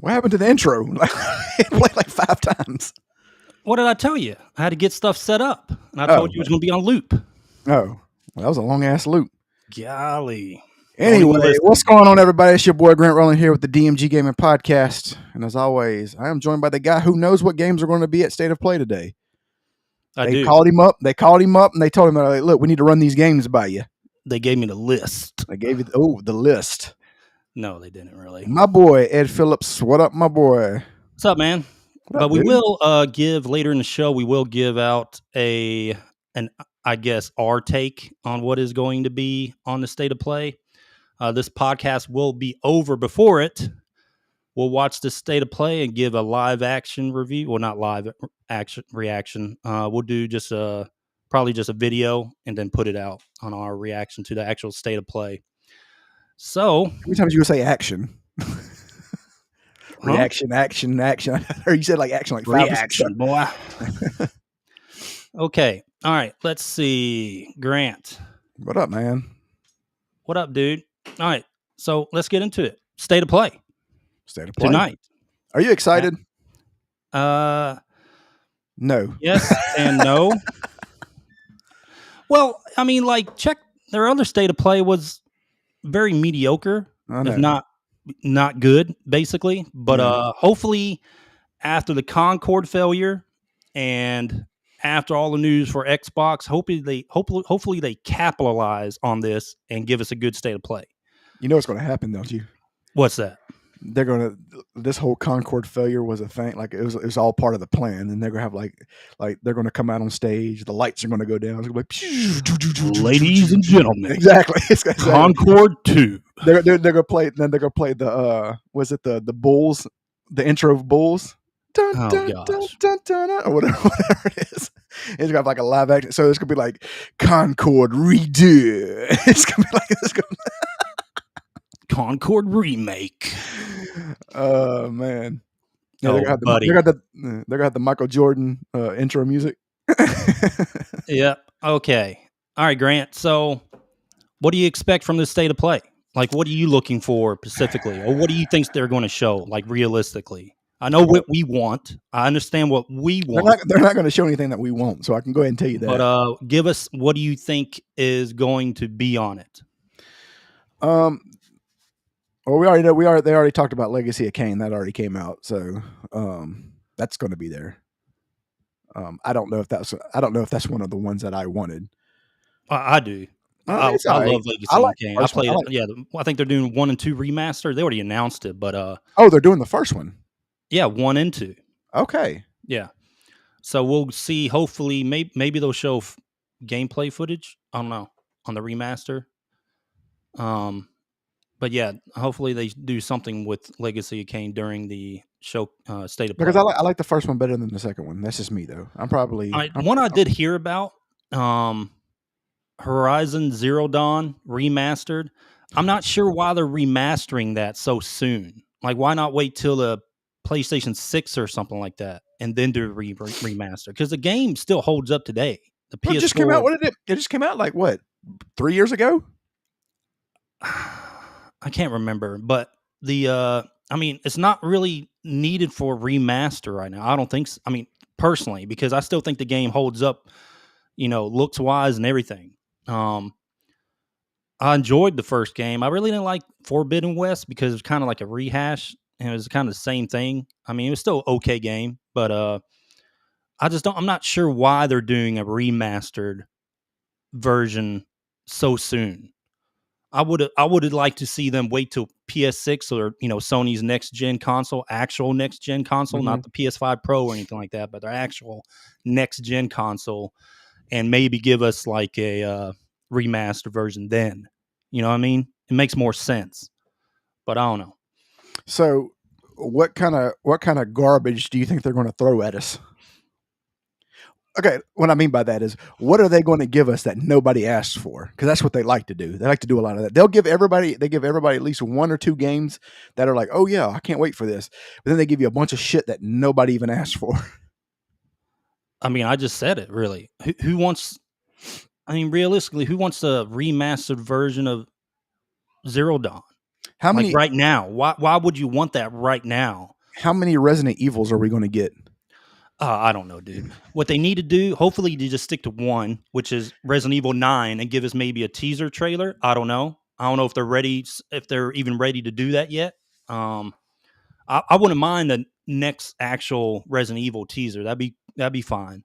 What happened to the intro? It played like 5 times. What did I tell you? I had to get stuff set up, and I Oh. told you it was going to be on loop. Oh, well, that was a long ass loop. Golly. Anyway, what's going on, everybody? It's your boy Grant Rowland here with the DMG Gaming Podcast, and as always, I am joined by the guy who knows what games are going to be at State of Play today. They called him up, and they told him, like, "Look, we need to run these games by you." They gave me the list. They gave you the list. No, they didn't really. My boy Ed Phillips, what up, my boy? What's up, man? But we will give later in the show. We will give out I guess, our take on what is going to be on the State of Play. This podcast will be over before it. We'll watch the State of Play and give a live action review. Well, not live action reaction. We'll do just probably just a video and then put it out on our reaction to the actual State of Play. So, how many times you would say action? Reaction, action. Or you said like action, like 5 reaction, boy. Okay. All right. Let's see. Grant. What up, man? What up, dude? All right. So let's get into it. State of Play. State of Play. Tonight. Are you excited? No. Yes and no. Well, I mean, like, check their other State of Play was very mediocre. If not good, basically. But hopefully after the Concord failure and after all the news for Xbox, hopefully they capitalize on this and give us a good State of Play. You know what's going to happen, don't you? What's that? This whole Concord failure was a thing. Like it was all part of the plan, and they're gonna have like they're gonna come out on stage. The lights are gonna go down. It's gonna be like, ladies and gentlemen, exactly. Concord 2. They're gonna play. Then they're gonna play the was it the Bulls? The intro of Bulls. Dun, oh dun, gosh. dun, dun, dun, dun, or whatever it is. It's gonna have like a live action. So it's gonna be like Concord redo. It's gonna be like this. Concord remake. Oh man! Yeah, oh, they're gonna have the Michael Jordan intro music. Yep. Okay. All right, Grant. So, what do you expect from this State of Play? Like, what are you looking for specifically, or what do you think they're going to show? Like, realistically, I know what we want. I understand what we want. They're not going to show anything that we want, so I can go ahead and tell you that. But give us what do you think is going to be on it? Well, we already know. They already talked about Legacy of Kain. That already came out, so that's going to be there. I don't know if that's one of the ones that I wanted. I do. I love Legacy of Kain. I played it. Yeah, I think they're doing 1 and 2 remaster. They already announced it, but they're doing the first one. Yeah, 1 and 2. Okay. Yeah. So we'll see. Hopefully, maybe they'll show gameplay footage. I don't know on the remaster. But yeah, hopefully they do something with Legacy of Kain during the show State of Play. Because I like the first one better than the second one. That's just me, though. I did hear about Horizon Zero Dawn remastered. I'm not sure why they're remastering that so soon. Like, why not wait till the PlayStation 6 or something like that and then do a remaster? Because the game still holds up today. The PS4 just came out. What did it? It just came out like what? 3 years ago? I can't remember, but I mean, it's not really needed for remaster right now. I don't think so. I mean, personally, because I still think the game holds up, looks wise and everything. I enjoyed the first game. I really didn't like Forbidden West because it was kind of like a rehash and it was kind of the same thing. I mean, it was still an okay game, but I'm not sure why they're doing a remastered version so soon. I would like to see them wait till PS6 or Sony's next gen console, actual next gen console, not the PS5 Pro or anything like that, but their actual next gen console, and maybe give us like a remastered version then. You know what I mean? It makes more sense, but I don't know. So, what kind of garbage do you think they're going to throw at us? Okay, what I mean by that is, what are they going to give us that nobody asked for? Because that's what they like to do. They like to do a lot of that. They give everybody at least 1 or 2 games that are like, oh yeah, I can't wait for this. But then they give you a bunch of shit that nobody even asked for. I mean, I just said it. Really, who wants? I mean, realistically, who wants a remastered version of Zero Dawn? How many right now? Why would you want that right now? How many Resident Evils are we going to get? I don't know, dude. What they need to do, hopefully, they just stick to one, which is Resident Evil 9, and give us maybe a teaser trailer. I don't know. I don't know if they're ready, if they're even ready to do that yet. I wouldn't mind the next actual Resident Evil teaser. That'd be fine,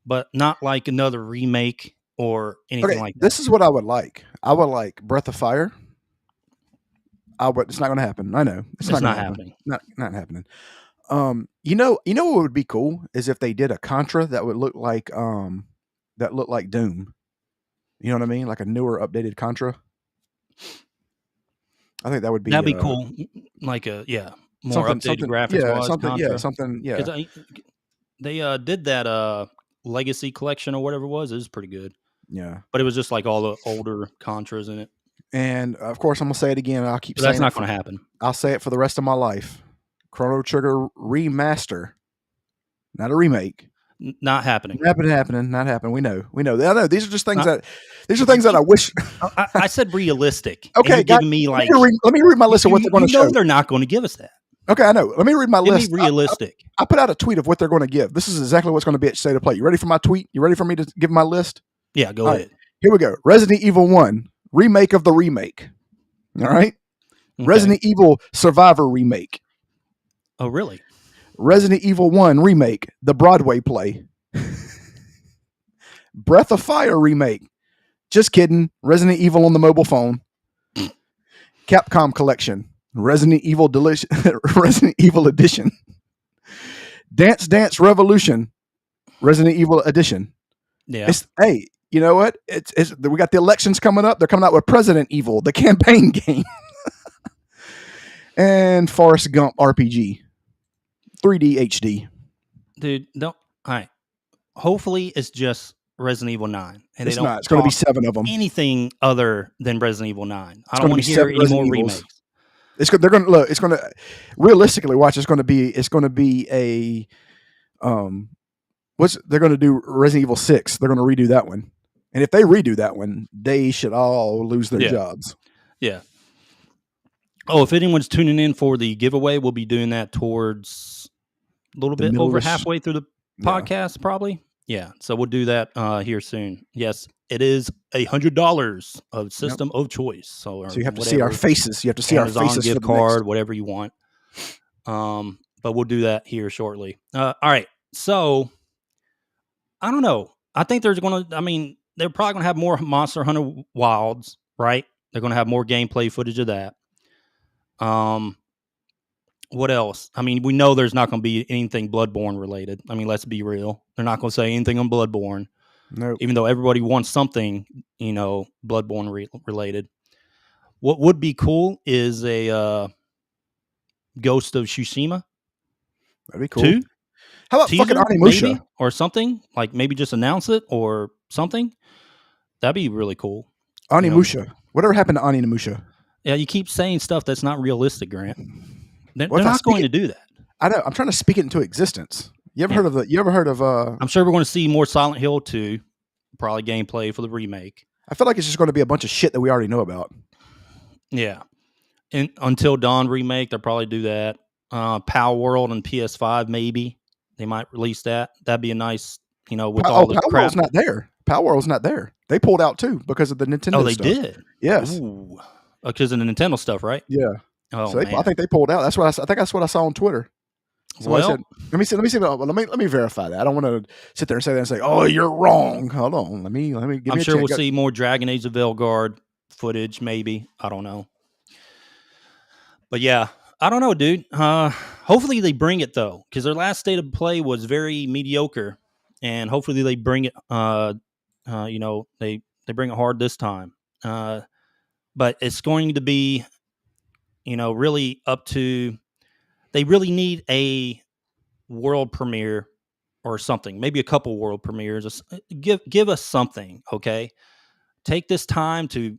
but not like another remake or anything Okay, like that. this is what I would like. I would like Breath of Fire. It's not going to happen. I know it's not It's going to not happen. happening. Not happening. What would be cool is if they did a Contra that would look like Doom. You know what I mean? Like a newer, updated Contra. I think that would be That'd be cool. Like more updated something. graphics Yeah, wise something. Yeah, Contra, something. Yeah, because they did that Legacy collection or whatever it was. It was pretty good, yeah. but it was just like all the older Contras in it. And of course, I'm gonna say it again. I'll keep But that's saying not it. going to happen. I'll say it for the rest of my life. Chrono Trigger remaster, not a remake. Not happening. Not happening. We know. I know. These are just things Not- that I wish. I said realistic. Okay, and you're guys, giving me like let me read my list of what they're going to show. They're not going to give us that. Okay, I know. Let me read my Give list. me realistic. I put out a tweet of what they're going to give. This is exactly what's going to be at State of Play. You ready for my tweet? You ready for me to give my list? Yeah, go All ahead. Right, here we go. Resident Evil 1, remake of the remake. All right. Okay. Resident Evil Survivor remake. Oh, really? Resident Evil 1 remake, the Broadway play. Breath of Fire remake. Just kidding. Resident Evil on the mobile phone. Capcom collection. Resident Evil Resident Evil edition. Dance Dance Revolution. Resident Evil edition. Yeah. Hey, you know what? We got the elections coming up. They're coming out with President Evil, the campaign game. And Forrest Gump RPG. 3D HD. Dude, don't. All right. Hopefully, it's just Resident Evil 9. And It's they don't not. It's going to be 7 of them. anything other than Resident Evil 9. I It's don't gonna want be to hear 7 any more Resident Evils. remakes. They're going to look. It's going to realistically watch. It's going to be a they're going to do Resident Evil 6. They're going to redo that one. And if they redo that one, they should all lose their jobs. Yeah. Oh, if anyone's tuning in for the giveaway, we'll be doing that towards a little bit over halfway through the podcast, probably. Yeah. So we'll do that here soon. Yes, it is $100 of system of choice. So you have to see our faces. You have to see Amazon our faces. Gift card, whatever you want. But we'll do that here shortly. All right. So I don't know. I think they're probably going to have more Monster Hunter Wilds, right? They're going to have more gameplay footage of that. What else? I mean, we know there's not going to be anything Bloodborne related. I mean, let's be real. They're not going to say anything on Bloodborne. No. Even though everybody wants something, Bloodborne related. What would be cool is a Ghost of Tsushima. That'd be cool. 2? How about teaser, fucking Onimusha? Maybe, or something? Like maybe just announce it or something? That'd be really cool. Onimusha. Whatever happened to Onimusha? Yeah, you keep saying stuff that's not realistic, Grant. They're not going to do that. I know. I'm trying to speak it into existence. You ever heard of I'm sure we're going to see more Silent Hill 2, probably gameplay for the remake. I feel like it's just going to be a bunch of shit that we already know about. Yeah. And Until Dawn remake, they'll probably do that. Power World and PS5, maybe. They might release that. That'd be a nice, with all the Power crap. World's not there. Power World's not there. They pulled out too because of the Nintendo Oh, they stuff. did? Yes. Ooh. Because of the Nintendo stuff, right? Yeah. Oh, so I think they pulled out. I think that's what I saw on Twitter. Somebody said, let me see. Let me verify that. I don't want to sit there and say that and say, "Oh, you're wrong." Hold on. Let me. I'm sure we'll see more Dragon Age of Veilguard footage. Maybe, I don't know. But yeah, I don't know, dude. Hopefully they bring it though, because their last state of play was very mediocre, and hopefully they bring it. They bring it hard this time. But it's going to be, really up to. They really need a world premiere or something, maybe a couple world premieres. Give us something, okay? Take this time to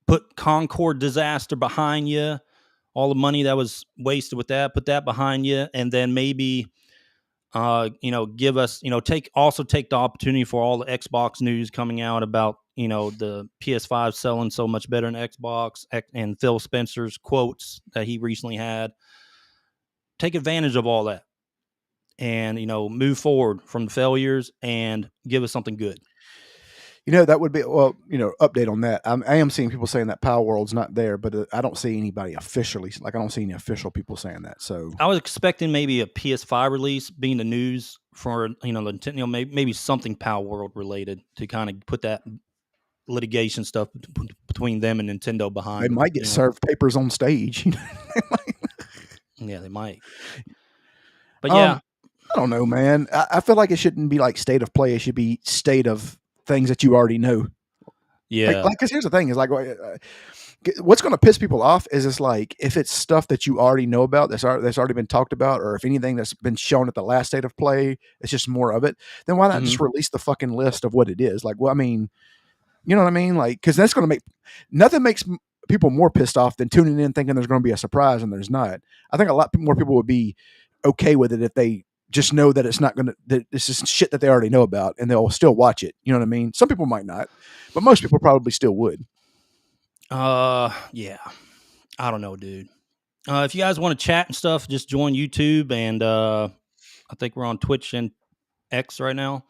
put Concord disaster behind you, all the money that was wasted with that, put that behind you, and then maybe, give us, take the opportunity for all the Xbox news coming out about, the PS5 selling so much better than Xbox, and Phil Spencer's quotes that he recently had. take advantage of all that and move forward from the failures and give us something good. That would be update on that. I am seeing people saying that Power World's not there, but I don't see anybody officially. Like I don't see any official people saying that. So I was expecting maybe a PS5 release being the news for the Nintendo, maybe something Power World related to kind of put that litigation stuff between them and Nintendo they behind them. might get served papers on stage. Yeah, they might. But I yeah, don't know, man. I feel like it shouldn't be like state of play. It should be state of things that you already know. yeah, Because here's the thing: is like what's going to piss people off is it's like if it's stuff that you already know about that's already been talked about, or if anything that's been shown at the last state of play, it's just more of it. Then why not just release the fucking list of what it is? Like, well, I mean, you know what I mean? Like, because that's going to make nothing makes people more pissed off than tuning in thinking there's going to be a surprise and there's not. I think a lot more people would be okay with it if they just know that it's not going to, that this is shit that they already know about and they'll still watch it. You know what I mean? Some people might not, but most people probably still would. yeah. I don't know, dude. If you guys want to chat and stuff, just join YouTube, and I think we're on Twitch and X right now.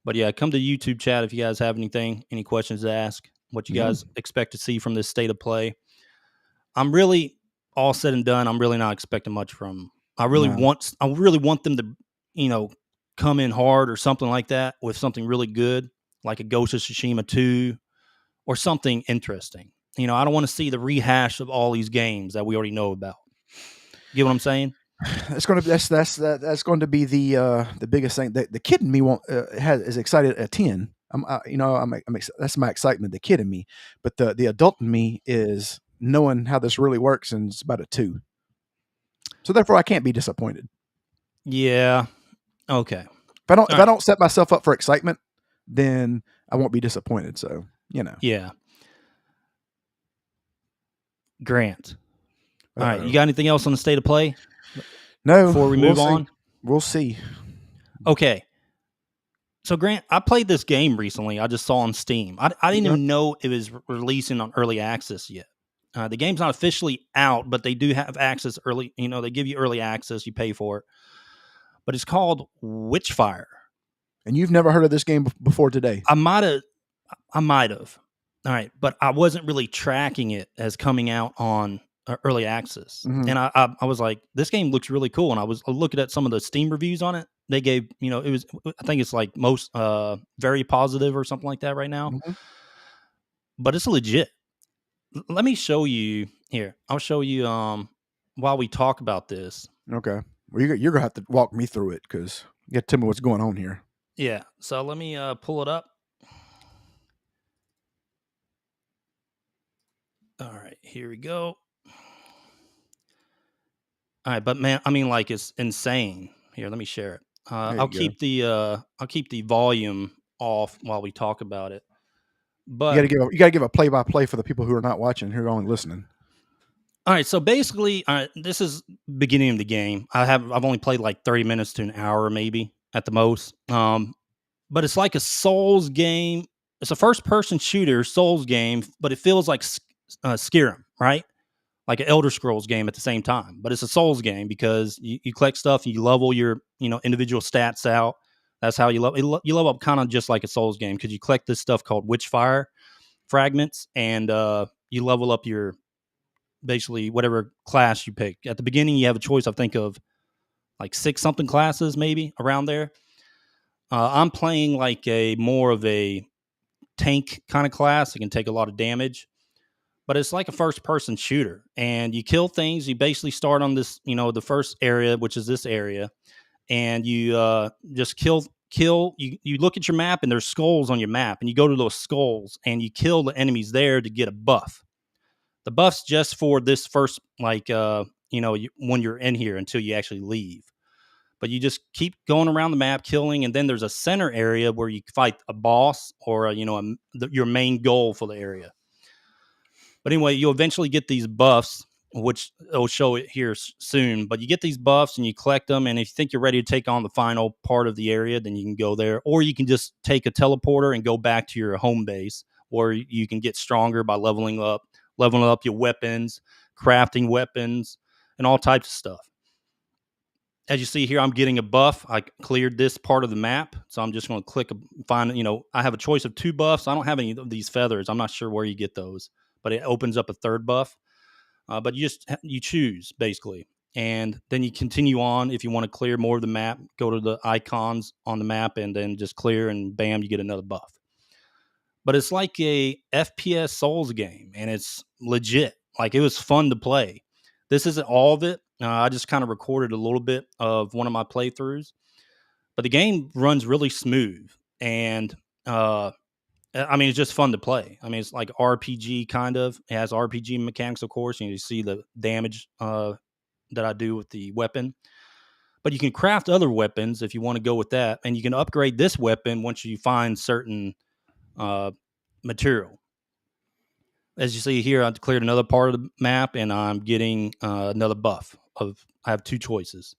But yeah, come to YouTube chat if you guys have any questions to ask, what you guys expect to see from this state of play. I'm really all said and done. I'm really not expecting much from. I really want them to, come in hard or something like that with something really good, like a Ghost of Tsushima 2 or something interesting. I don't want to see the rehash of all these games that we already know about. You get what I'm saying? That's going to be that's going to be the biggest thing. The kid in me is excited at 10. That's my excitement, the kid in me, but the adult in me is knowing how this really works, and it's about a 2. So therefore, I can't be disappointed. Yeah. Okay. If I don't set myself up for excitement, then I won't be disappointed. So Yeah. Grant. All right. You got anything else on the state of play? No. Before we move on, we'll see. Okay. So Grant, I played this game recently. I just saw on Steam. I didn't even know it was releasing on early access yet. The game's not officially out, but they do have access early. They give you early access. You pay for it. But it's called Witchfire. And you've never heard of this game before today? I might have. All right, but I wasn't really tracking it as coming out on early access. Mm-hmm. And I was like, this game looks really cool. And I was looking at some of the Steam reviews on it. They gave, it was, I think it's like most very positive or something like that right now. Mm-hmm. But it's legit. Let me show you here. I'll show you while we talk about this. Okay. Well, you're going to have to walk me through it because you got to tell me what's going on here. Yeah. So let me pull it up. All right, here we go. All right, but man, I mean, like, it's insane. Here, let me share it. I'll keep the volume off while we talk about it. But you got to give a play by play for the people who are not watching, who are only listening. All right, so basically, this is beginning of the game. I've only played like 30 minutes to an hour, maybe at the most. But it's like a Souls game. It's a first-person shooter Souls game, but it feels like Skyrim, right? Like an Elder Scrolls game at the same time. But it's a Souls game because you collect stuff and you level your individual stats out. That's how you level. You level up kind of just like a Souls game because you collect this stuff called Witchfire fragments, and you level up your basically whatever class you pick. At the beginning, you have a choice, I think, of like 6 something classes, maybe around there. I'm playing like more of a tank kind of class. It can take a lot of damage, but it's like a first person shooter, and you kill things. You basically start on this, the first area, which is this area, and you just kill. You look at your map, and there's skulls on your map, and you go to those skulls, and you kill the enemies there to get a buff. The buff's just for this first, like, when you're in here until you actually leave. But you just keep going around the map killing, and then there's a center area where you fight a boss or your main goal for the area. But anyway, you'll eventually get these buffs, which will show it here soon. But you get these buffs and you collect them, and if you think you're ready to take on the final part of the area, then you can go there, or you can just take a teleporter and go back to your home base, or you can get stronger by leveling up your weapons, crafting weapons, and all types of stuff. as you see here, I'm getting a buff. I cleared this part of the map, so I'm just going to click find. I have a choice of 2 buffs. I don't have any of these feathers. I'm not sure where you get those, but it opens up a 3rd buff. But you choose basically, and then you continue on. If you want to clear more of the map, go to the icons on the map, and then just clear, and bam, you get another buff. But it's like a FPS Souls game, and it's legit. Like, it was fun to play. This isn't all of it. I just kind of recorded a little bit of one of my playthroughs, but the game runs really smooth, and I mean, it's just fun to play. I mean, it's like RPG kind of. It has RPG mechanics, of course, and you see the damage that I do with the weapon. But you can craft other weapons if you want to go with that, and you can upgrade this weapon once you find certain uh, material. As you see here, I've cleared another part of the map, and I'm getting another buff. I have 2 choices.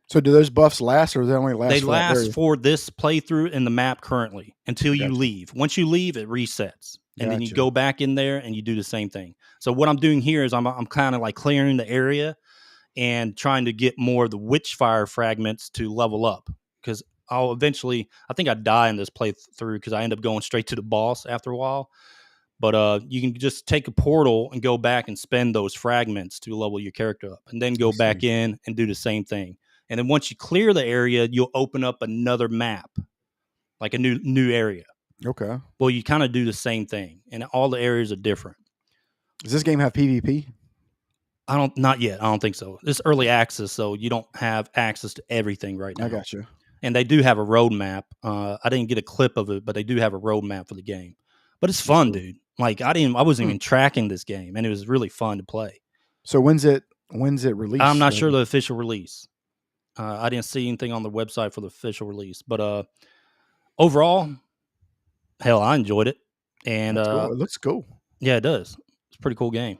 So do those buffs last, or do they only last They for that last area? for this playthrough in the map currently until you Gotcha. leave. Once you leave, it resets, and then you Gotcha. go back in there and you do the same thing. So what I'm doing here is I'm kind of like clearing the area and trying to get more of the Witchfire fragments to level up, because I'll eventually, I think I die in this playthrough because I end up going straight to the boss after a while. But you can just take a portal and go back and spend those fragments to level your character up, and then I go back see. in and do the same thing. And then once you clear the area, you'll open up another map, like a new area. Okay. Well, you kind of do the same thing, and all the areas are different. Does this game have PvP? Not yet. I don't think so. This early access, so you don't have access to everything right I now. got you. And they do have a roadmap. I didn't get a clip of it, but they do have a roadmap for the game. But it's That's fun, cool. dude. Like, I wasn't Hmm. even tracking this game, and it was really fun to play. So when's it I'm released? not sure the official release. I didn't see anything on the website for the official release, but overall, hell, I enjoyed it, and That's cool. It looks cool. yeah, it does. It's a pretty cool game.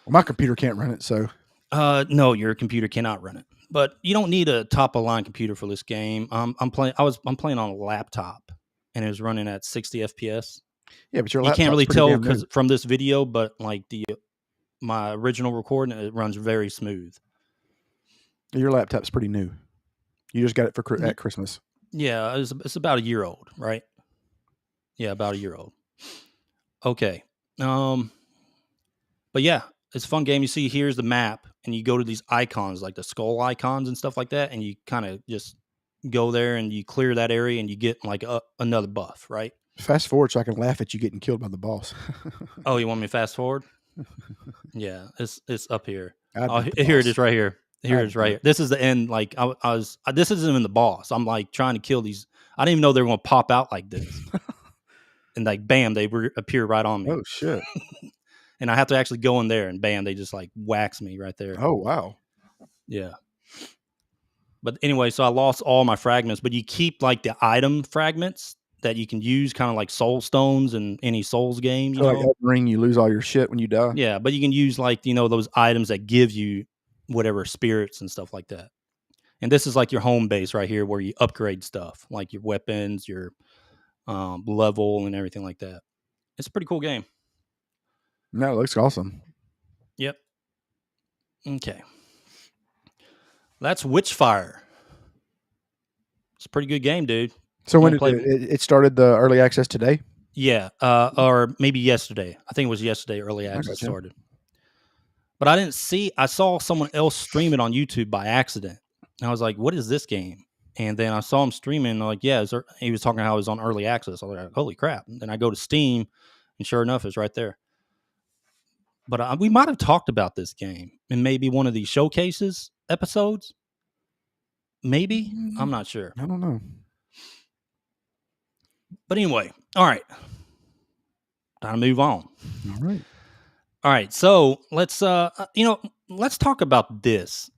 Well, my computer can't run it, so No, your computer cannot run it, but you don't need a top of line computer for this game. I'm playing on a laptop, and it was running at 60 FPS. yeah. But your You can't laptop's really pretty tell damn new. because from this video, but like my original recording, it runs very smooth. Your laptop's pretty new. You just got it for at Christmas. Yeah, it's about a year old, right? Yeah, about a year old. Okay. But yeah, it's a fun game. You see, here's the map, and you go to these icons, like the skull icons and stuff like that, and you kind of just go there and you clear that area, and you get like another buff, right? Fast forward so I can laugh at you getting killed by the boss. Oh, you want me to fast forward? Yeah, it's up here. I'd Oh, beat the here it boss. is, right here. Here it is, I'd right do here. it. This is the end. Like this isn't even the boss. I'm like trying to kill these. I didn't even know they were going to pop out like this, and like bam, they appear right on me. Oh shit. And I have to actually go in there, and bam, they just like wax me right there. Oh wow. Yeah. But anyway, so I lost all my fragments, but you keep like the item fragments that you can use, kind of like soul stones in any Souls game, you So like know? Elden Ring, you lose all your shit when you die. Yeah, but you can use like, those items that give you whatever spirits and stuff like that. And this is like your home base right here where you upgrade stuff, like your weapons, your level, and everything like that. It's a pretty cool game. No, it looks awesome. Yep. Okay. That's Witchfire. It's a pretty good game, dude. So You when want to did play? it started the early access today? Yeah, or maybe yesterday. I think it was yesterday. Early I access got you. started, but I didn't see. I saw someone else stream it on YouTube by accident. And I was like, "What is this game?" And then I saw him streaming. And I'm like, "Yeah." He was talking how it was on early access. I was like, "Holy crap!" And then I go to Steam, and sure enough, it's right there. But we might have talked about this game in maybe one of these showcases episodes. Maybe, I'm not sure. I don't know. But anyway, all right, time to move on. All right. All right, so let's let's talk about this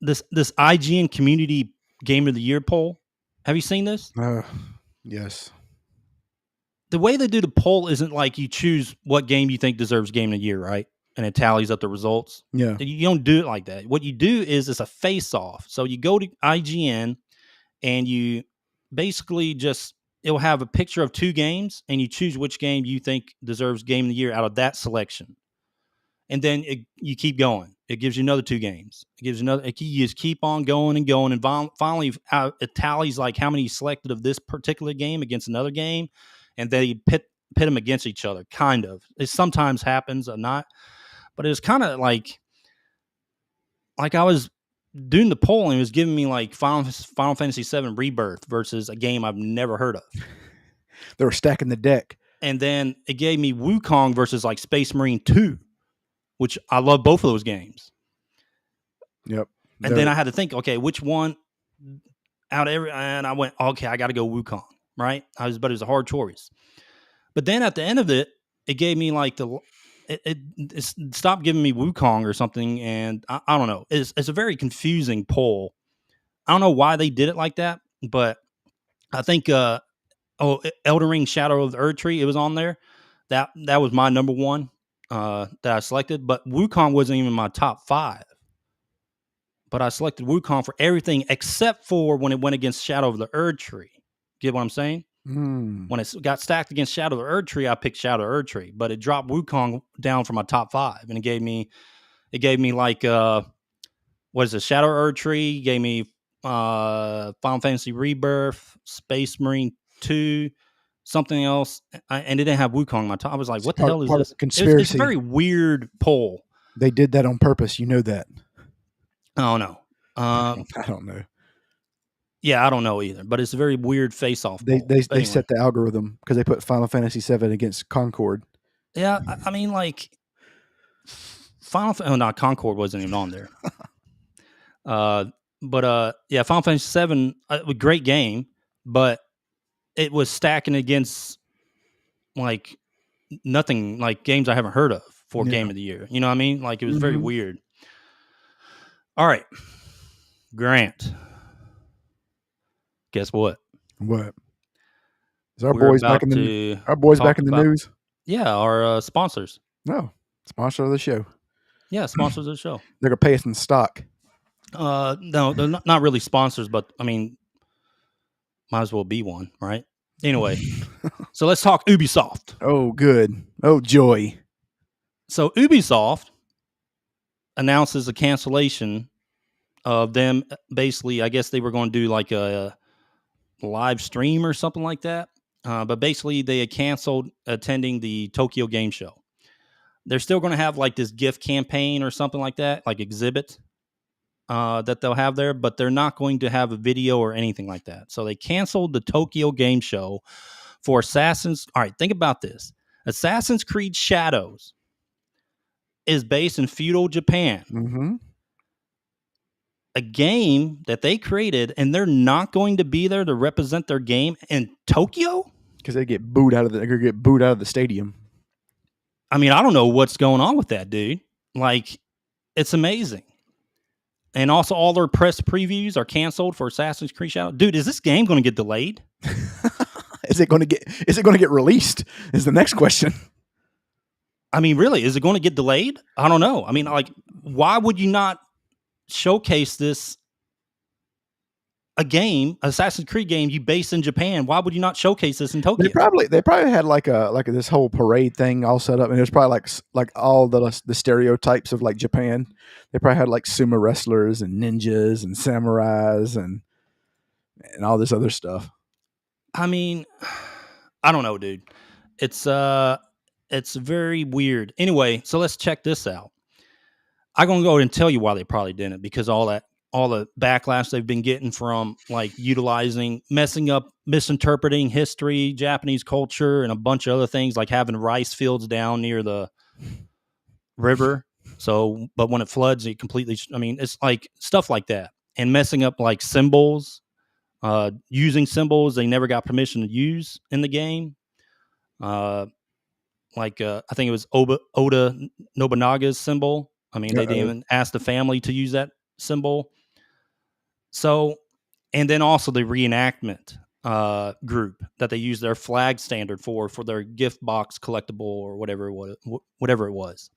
IGN Community Game of the Year poll. Have you seen this? Yes. The way they do the poll isn't like you choose what game you think deserves Game of the Year, right? And it tallies up the results. Yeah. You don't do it like that. What you do is it's a face-off. So you go to IGN and you basically it'll have a picture of 2 games, and you choose which game you think deserves Game of the Year out of that selection. And then you keep going. It gives you another 2 games. It gives you another. You just keep on going and going, and finally, it tallies like how many you selected of this particular game against another game, and they pit them against each other. Kind of. It sometimes happens or not, but it was kind of like I was doing the poll and it was giving me like Final Fantasy VII Rebirth versus a game I've never heard of. They were stacking the deck. And then it gave me Wukong versus like Space Marine 2, which I love both of those games. Yep. And then I had to think, okay, which one out of every, and I went, okay, I got to go Wukong, right? But it was a hard choice. But then at the end of it, it gave me like it stopped giving me Wukong or something, and I don't know. It's a very confusing poll. I don't know why they did it like that, but I think Elden Ring Shadow of the Erd Tree, it was on there. That was my number one that I selected, but Wukong wasn't even my top 5. But I selected Wukong for everything except for when it went against Shadow of the Erd Tree. Get what I'm saying? When it got stacked against Shadow of the Erd Tree, I picked Shadow of the Erd Tree, but it dropped Wukong down from my top 5, and it gave me like what is it? Shadow of the Erd Tree gave me Final Fantasy Rebirth, Space Marine 2, something else, and it didn't have Wukong on my top. I was like, what the hell is this? Conspiracy. It's a very weird poll. They did that on purpose. You know that. Oh no. I don't know. Yeah, I don't know either, but it's a very weird face-off. They anyway. set the algorithm because they put Final Fantasy VII against Concord. Yeah, I mean, like not Concord wasn't even on there. But yeah, Final Fantasy VII, a great game, but it was stacking against like nothing, like games I haven't heard of for Game of the Year. You know what I mean? Like it was very weird. All right, Grant. Guess what? What? Is our boys back in the news? Yeah, our sponsors. No, sponsor of the show. Yeah, sponsors of the show. They're gonna pay us in stock. No, they're not really sponsors, but I mean, might as well be one, right? Anyway, so let's talk Ubisoft. Oh, good. Oh, joy. So Ubisoft announces a cancellation of them. Basically, I guess they were going to do like a live stream or something like that. But basically, they had canceled attending the Tokyo Game Show. They're still going to have like this gift campaign or something like that, like exhibit that they'll have there, but they're not going to have a video or anything like that. So they canceled the Tokyo Game Show for Assassin's. All right, think about this. Assassin's Creed Shadows is based in feudal Japan. Mm-hmm. A game that they created, and they're not going to be there to represent their game in Tokyo because they get booed out of the stadium. I mean, I don't know what's going on with that, dude. Like, it's amazing. And also, all their press previews are canceled for Assassin's Creed Shadow. Dude, is this game going to get delayed? Is it going to get released? Is the next question. I mean, really, is it going to get delayed? I don't know. I mean, like, why would you not showcase this Assassin's Creed game you based in Japan? Why would you not showcase this in Tokyo? They probably had like this whole parade thing all set up, and there's probably like all the stereotypes of like Japan. They probably had like sumo wrestlers and ninjas and samurais and all this other stuff. I mean, I don't know, dude. It's very weird. Anyway, so let's check this out. I'm gonna go ahead and tell you why they probably didn't, because all the backlash they've been getting from like messing up, misinterpreting history, Japanese culture, and a bunch of other things, like having rice fields down near the river. So, but when it floods, it completely, I mean, it's like stuff like that, and messing up like symbols, using symbols they never got permission to use in the game. I think it was Oda Nobunaga's symbol. I mean, they didn't even ask the family to use that symbol. So, and then also the reenactment group that they use their flag standard for their gift box collectible or whatever it was.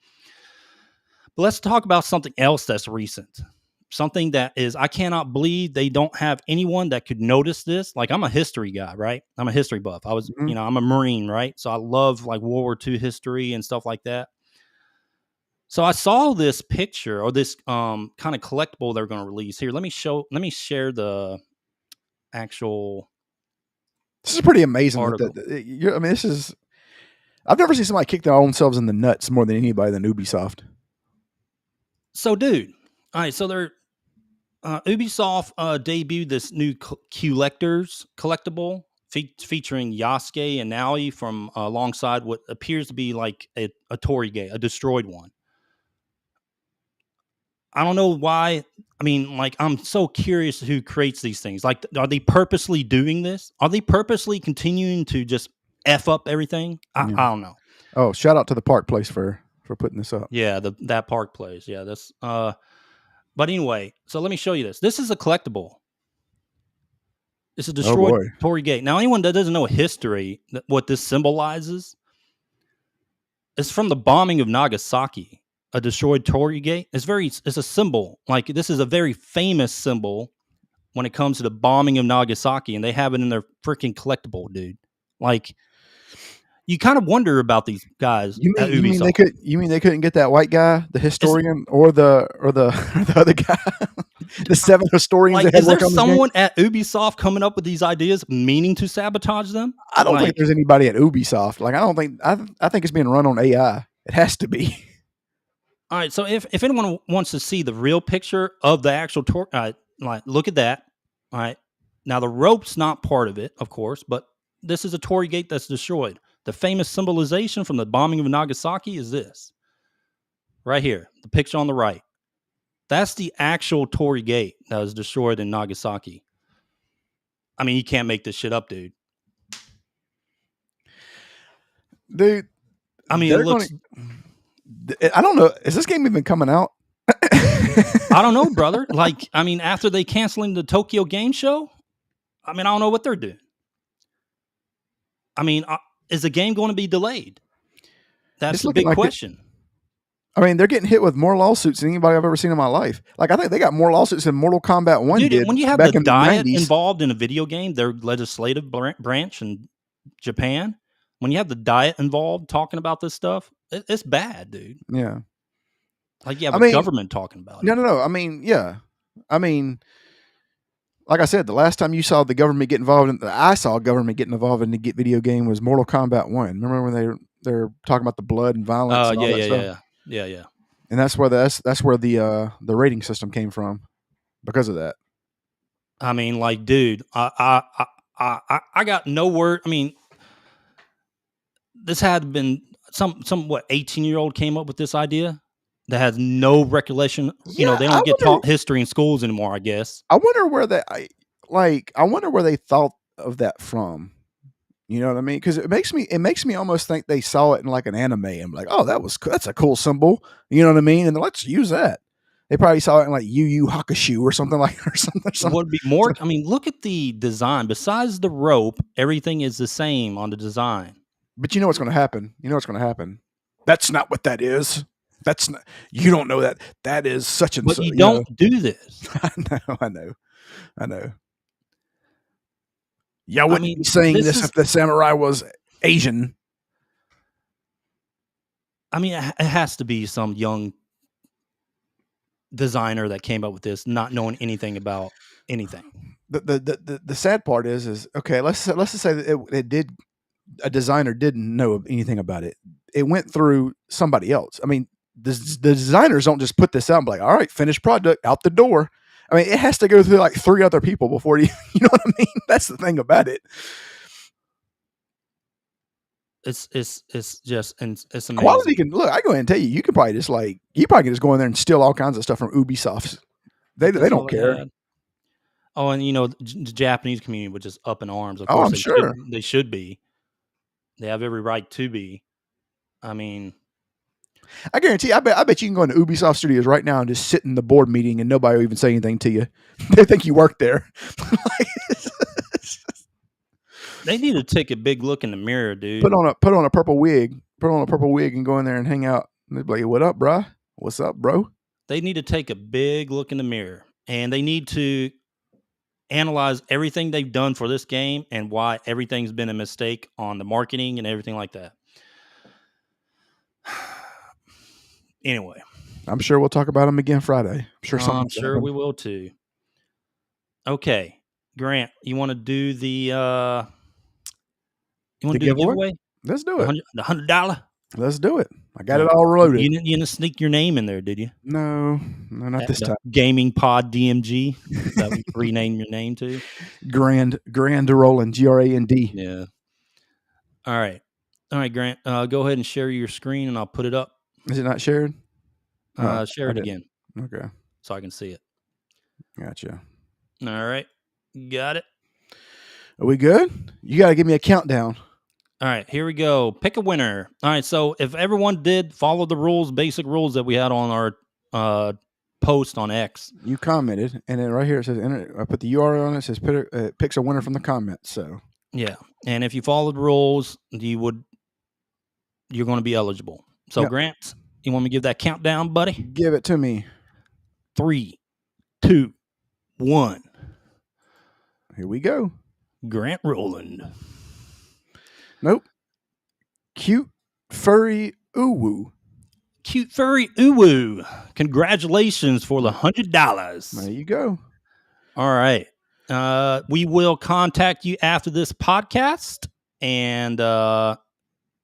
But let's talk about something else that's recent. Something that is, I cannot believe they don't have anyone that could notice this. Like, I'm a history guy, right? I'm a history buff. I was, I'm a Marine, right? So I love like World War II history and stuff like that. So I saw this picture or this kind of collectible they're going to release here. Let me share the actual This is pretty amazing article. I mean, this is. I've never seen somebody kick their own selves in the nuts more than anybody than Ubisoft. So, dude, all right. So they're Ubisoft debuted this new collectible featuring Yasuke and Naoi from alongside what appears to be like a Tori gate, a destroyed one. I don't know why. I mean, like, I'm so curious who creates these things. Like, are they purposely doing this? Are they purposely continuing to just F up everything? Yeah. I don't know. Oh, shout out to the Park Place for putting this up. Yeah, that park plays. Yeah, that's but anyway, so let me show you this. This is a collectible. It's a Oh destroyed boy. Torii Gate. Now, anyone that doesn't know history, what this symbolizes, it's from the bombing of Nagasaki. A destroyed Torii Gate. It's a symbol. Like, this is a very famous symbol when it comes to the bombing of Nagasaki, and they have it in their freaking collectible, dude. Like, you kind of wonder about these guys at Ubisoft. You mean they couldn't get that white guy, the historian, or the the other guy, the 7 historians Like, that had is there worked on this game? someone at Ubisoft coming up with these ideas, meaning to sabotage them? I don't think Like, there's anybody at Ubisoft. Like, I don't think I think it's being run on AI. It has to be. all right. So if anyone wants to see the real picture of the actual tour, like, look at that. All right. Now, the rope's not part of it, of course, but this is a Torii Gate that's destroyed. The famous symbolization from the bombing of Nagasaki is this right here, the picture on the right. That's the actual Torii Gate that was destroyed in Nagasaki. I mean, you can't make this shit up, dude. Dude, I mean, it looks. I don't know. Is this game even coming out? I don't know, brother. Like, I mean, after they canceling the Tokyo Game Show, I mean, I don't know what they're doing. I mean, is the game going to be delayed? That's It's the looking big like question. I mean, they're getting hit with more lawsuits than anybody I've ever seen in my life. Like, I think they got more lawsuits than Mortal Kombat 1 Dude, did when you have back the in the Diet 90s. involved in a video game, their legislative branch in Japan, when you have the Diet involved talking about this stuff, it's bad, dude. Yeah. Like, you have I a mean, government talking about it. no. I mean, yeah. I mean, like I said, the last time you saw the government get involved, I saw government getting involved in the video game was Mortal Kombat 1. Remember when they're talking about the blood and violence and all that stuff? Yeah. And that's where the rating system came from because of that. I mean, like, dude, I got no word. I mean, this had been some 18-year-old came up with this idea that has no recollection. You know, Yeah, they don't get taught history in schools anymore, I guess. I wonder where I wonder where they thought of that from. You know what I mean? Because it makes me almost think they saw it in like an anime and like, oh, that's a cool symbol. You know what I mean? And let's use that. They probably saw it in like Yu Yu Hakusho or something like or something. It would be more. I mean, look at the design. Besides the rope, everything is the same on the design. But you know what's going to happen? You know what's going to happen? That's not what that is. That's not. You don't know that. That is such and But so. you don't do this. I know. Y'all wouldn't be saying this if the samurai was Asian. I mean, it has to be some young designer that came up with this, not knowing anything about anything. The sad part is okay. Let's just say that it did. A designer didn't know anything about it. It went through somebody else. I mean, the designers don't just put this out and be like, all right, finished product out the door. I mean, it has to go through like 3 other people before you know what I mean? That's the thing about it. It's just, and it's amazing. Quality can look. I go ahead and tell you, you can probably just go in there and steal all kinds of stuff from Ubisoft. They don't care. Oh, and you know, the Japanese community was just up in arms. Of Oh, course, I'm sure they should be. They have every right to be. I mean, I guarantee. I bet you can go into Ubisoft Studios right now and just sit in the board meeting and nobody will even say anything to you. They think you work there. they need to take a big look in the mirror, dude. Put on a purple wig. Put on a purple wig and go in there and hang out. And they'd be like, "What up, bro? What's up, bro?" They need to take a big look in the mirror, and they need to analyze everything they've done for this game and why everything's been a mistake on the marketing and everything like that. Anyway, I'm sure we'll talk about them again Friday. I'm sure something. I'm sure we will too. Okay, Grant, you want to do the giveaway? Let's do it. The $100. Let's do it. I got All it right. all loaded. You didn't sneak your name in there, did you? No, not this time. Gaming Pod DMG. Is that what you rename your name to? Grand Roland, Grand. Yeah. All right, Grant. Go ahead and share your screen, and I'll put it up. Is it not shared? Share it again. Okay. So I can see it. Gotcha. All right. Got it. Are we good? You got to give me a countdown. All right, here we go. Pick a winner. All right, so if everyone did follow the rules, basic rules that we had on our post on X. You commented, and then right here it says, I put the URL on it. It says picks a winner from the comments. So yeah, and if you follow the rules, you're going to be eligible. So Grant, you want me to give that countdown, buddy? Give it to me. 3, 2, 1. Here we go. Grant Roland. Nope. Cute furry uwu. Cute furry uwu. Congratulations for the $100. There you go. All right. We will contact you after this podcast and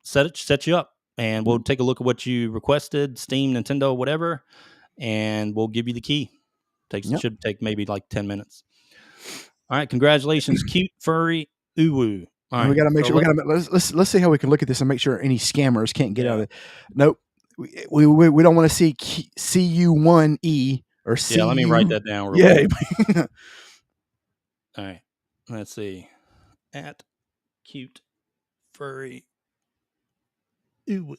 set you up, and we'll take a look at what you requested, Steam, Nintendo, whatever, and we'll give you the key. Should take maybe like 10 minutes. All right. Congratulations, cute furry uwu. All right, we got to make sure. Let's see how we can look at this and make sure any scammers can't get out of it. Nope, we don't want to see CU1E or CU. Yeah, let me write that down. Yeah. All right, let's see. At cute furry uwu.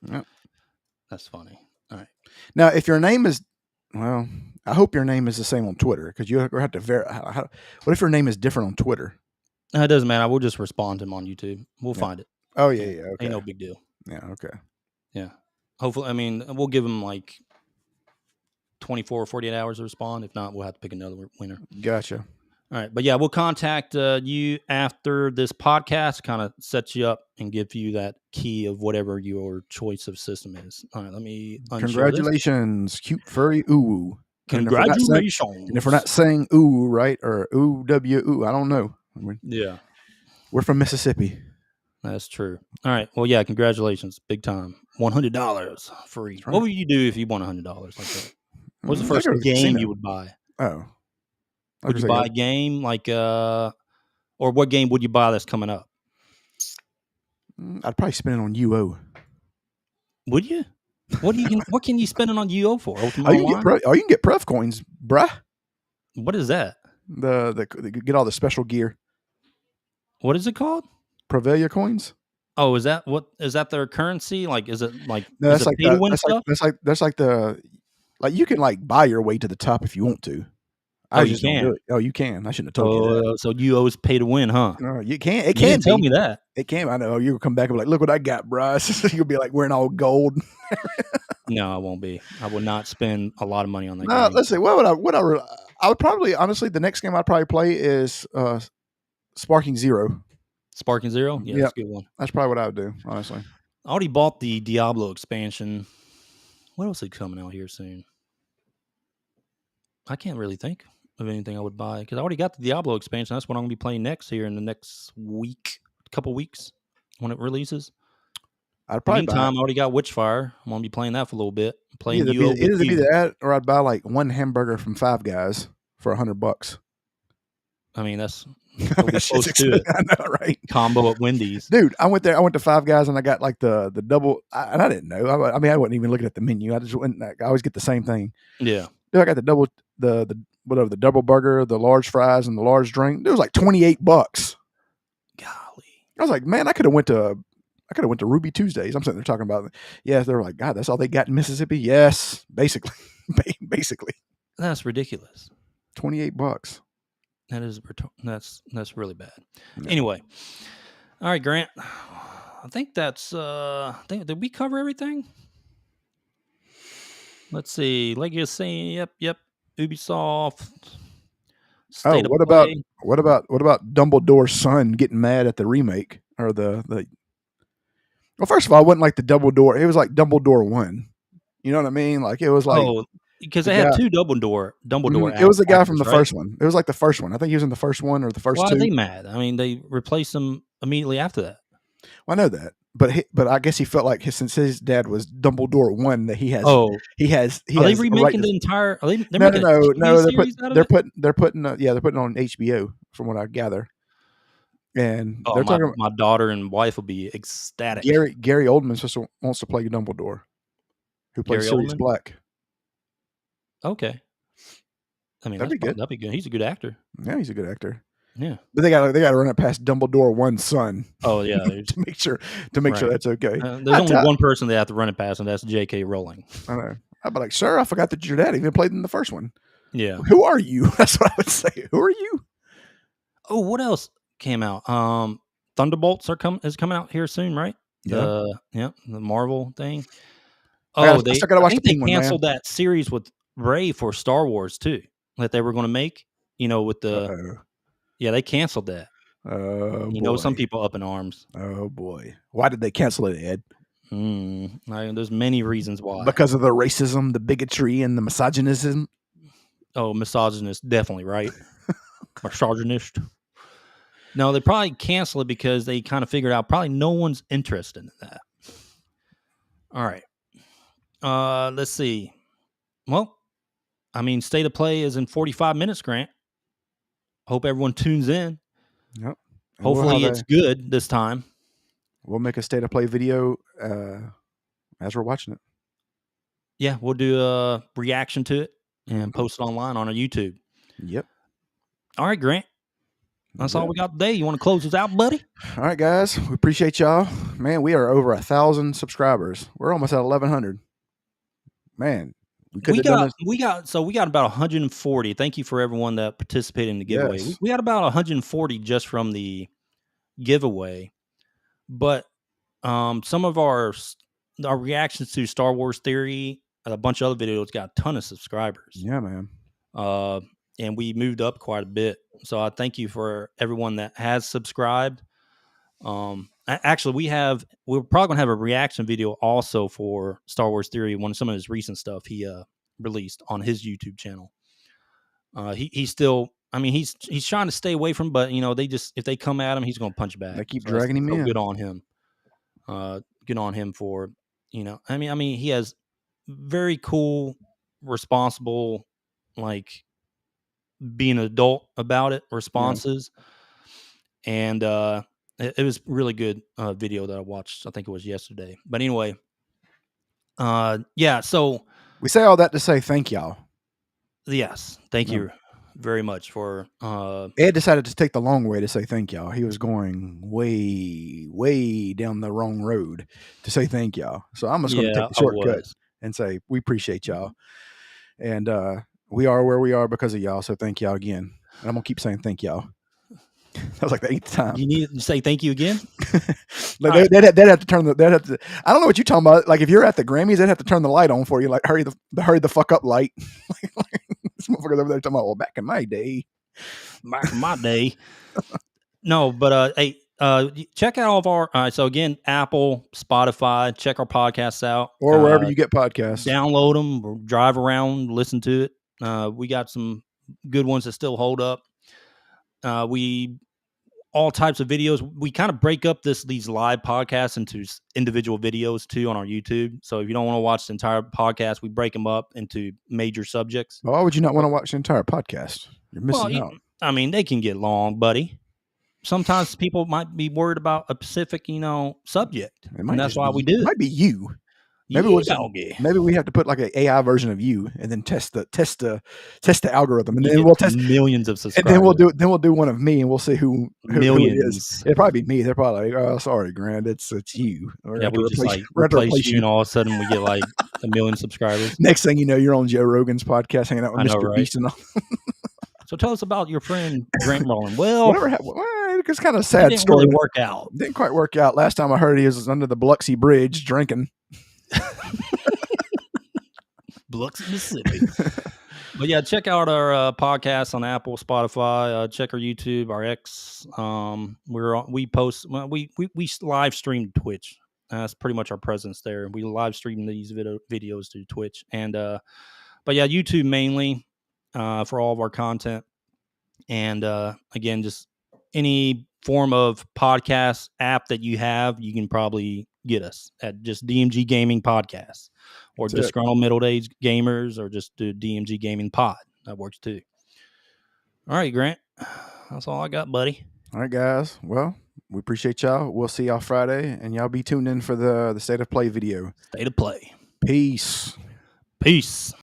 Yep. That's funny. All right. Now, if your name is, well, I hope your name is the same on Twitter, because you have to verify. What if your name is different on Twitter? It doesn't matter. We'll just respond to him on YouTube. We'll find it. Oh, yeah. Okay. Ain't no big deal. Yeah, okay. Yeah. Hopefully, I mean, we'll give him like 24 or 48 hours to respond. If not, we'll have to pick another winner. Gotcha. All right. But yeah, we'll contact you after this podcast, kind of set you up and give you that key of whatever your choice of system is. All right. Let me Congratulations, cute furry uwu. Congratulations. And if we're not saying ooh, right, or ooh, I don't know. Yeah. We're from Mississippi. That's true. All right. Well, yeah, congratulations. Big time. $100 free. Right. What would you do if you won $100 like that? What's the first game you would buy? Oh. Would you buy a game like or what game would you buy that's coming up? I'd probably spend it on UO. Would you? What can you spend it on UO for? You can get Pref coins, bruh. What is that? The get all the special gear. What is it called? Prevelia coins. Oh, is that their currency? Like, is it like no? That's like that's you can like buy your way to the top if you want to. You can. Do it. Oh, you can. I shouldn't have told you that. So you always pay to win, huh? No, you can't. It can tell me that. It can. I know. You'll come back and be like, "Look what I got, Bryce." You'll be like wearing all gold. No, I won't be. I would not spend a lot of money on that. No, let's see. I would probably, honestly, the next game I'd probably play is Sparking Zero. Sparking Zero? Yeah, that's a good one. That's probably what I would do, honestly. I already bought the Diablo expansion. What else is coming out here soon? I can't really think of anything I would buy because I already got the Diablo expansion. That's what I'm going to be playing next here in the next couple weeks when it releases. I'd probably meantime, I already got Witchfire. I'm going to be playing that for a little bit. Either be that or I'd buy like one hamburger from Five Guys for $100. I mean, that's close to it. I know, right? Combo at Wendy's. Dude, I went to Five Guys and I got like the double, and I didn't know. I mean, I wasn't even looking at the menu. I just went, I always get the same thing. Yeah. Dude, I got the double burger, the large fries, and the large drink. It was like $28. Golly. I was like, man, I could have went to Ruby Tuesdays. I'm sitting there talking about, yeah, they were like, God, that's all they got in Mississippi? Yes, basically. Basically. That's ridiculous. $28. That's really bad. Yeah. Anyway. All right, Grant. I think that's did we cover everything? Let's see. Legacy, yep. Ubisoft. What about Dumbledore's son getting mad at the remake or the well, first of all, it wasn't like the Dumbledore. It was like Dumbledore 1. You know what I mean? Like it was like because the they had guy. 2 Dumbledore It was the guy from actors, the right? first one. It was like the first one. I think he was in the first one or the first Why are two. they mad? I mean, they replaced him immediately after that. Well, I know that, but I guess he felt like since his dad was Dumbledore one, that he has Oh, he has he are they has a right remaking to. the entire? They're No, making a TV no. series out of They're it? putting they're putting on HBO from what I gather, and Oh, they're my talking about my daughter and wife will be ecstatic. Gary Oldman wants to play Dumbledore, who plays Gary Sirius Oldman? Black. Okay. I mean, That'd be good. that'd be good. He's a good actor. Yeah, he's a good actor. Yeah. But they got to run it past Dumbledore one's son Oh, yeah, to make sure right. that's okay. There's only one person they have to run it past, and that's J.K. Rowling. I know. I'd be like, sir, I forgot that your dad even played in the first one. Yeah. Who are you? That's what I would say. Who are you? Oh, what else came out? Thunderbolts is coming out here soon, right? Yeah. The Marvel thing. I Oh, still got to I watch the think they Penguin, canceled man. that series with Ray for Star Wars too, that they were going to make. With the Uh-oh. they canceled that. Oh, boy. Some people up in arms. Oh, boy. Why did they cancel it, Ed? There's many reasons why. Because of the racism, the bigotry, and the misogynism? Oh, misogynist, definitely, right? Misogynist. No, they probably canceled it because they kind of figured out probably no one's interested in that. All right. Let's see. Well, I mean, State of Play is in 45 minutes, Grant. Hope everyone tunes in. Yep. And Hopefully it's good this time. We'll make a State of Play video as we're watching it. Yeah, we'll do a reaction to it and post it online on our YouTube. Yep. All right, Grant. That's all we got today. You want to close us out, buddy? All right, guys. We appreciate y'all. Man, we are over 1,000 subscribers. We're almost at 1,100. Man, we got about 140. Thank you for everyone that participated in the giveaway. Yes. We got about 140 just from the giveaway, but some of our reactions to Star Wars Theory, a bunch of other videos got a ton of subscribers. Yeah, man. And we moved up quite a bit. So I thank you for everyone that has subscribed. Actually, we're probably gonna have a reaction video also for Star Wars Theory, some of his recent stuff he released on his YouTube channel. He's still, I mean, he's trying to stay away from, but if they come at him, he's gonna punch back. They keep dragging him in. Good on him. Good on him for, I mean, he has very cool, responsible, like being an adult about it responses. Yeah. And it was really good video that I watched. I think it was yesterday. But anyway, so we say all that to say thank y'all. Yes, thank you very much for Ed decided to take the long way to say thank y'all. He was going way down the wrong road to say thank y'all. So I'm just going to take the shortcut and say we appreciate y'all. And we are where we are because of y'all. So thank y'all again. And I'm going to keep saying thank y'all. That was like the 8th time. You need to say thank you again? Like they'd have to turn I don't know what you're talking about. Like if you're at the Grammys, they'd have to turn the light on for you. Like hurry the fuck up light. This motherfucker's over there talking about, well, back in my day. No, but hey, check out all of our so again, Apple, Spotify, check our podcasts out. Or wherever you get podcasts. Download them, drive around, listen to it. We got some good ones that still hold up. We all types of videos. We kind of break up these live podcasts into individual videos too on our YouTube. So if you don't want to watch the entire podcast, we break them up into major subjects. Why would you not want to watch the entire podcast? You're missing out. I mean, they can get long, buddy. Sometimes people might be worried about a specific, subject, and that's why we do it. It might be you. Maybe we have to put like an AI version of you, and then test the algorithm, and then we'll test millions of subscribers. And then we'll do one of me, and we'll see who it is. It'll probably be me. They're probably like, "Oh, sorry, Grant, it's you." We just replace you, and all of a sudden we get like 1 million subscribers. Next thing you know, you're on Joe Rogan's podcast, hanging out with Mr. Beast and all. So tell us about your friend Grant Rowland. Well, it's kind of a sad story. Really work out. Didn't quite work out. Last time I heard, he was under the Biloxi Bridge drinking. Biloxi, Mississippi. But yeah, check out our podcast on Apple, Spotify. Check our YouTube, our X. We live stream Twitch. That's pretty much our presence there. We live stream these videos to Twitch, and but yeah, YouTube mainly for all of our content. And again, just any form of podcast app that you have, you can probably get us at just DMG Gaming Podcast, or That's it. Disgruntled Middle Aged Gamers, or just do DMG Gaming Pod. That works too. All right, Grant. That's all I got, buddy. All right, guys. Well, we appreciate y'all. We'll see y'all Friday, and y'all be tuned in for the State of Play video. State of Play. Peace. Peace.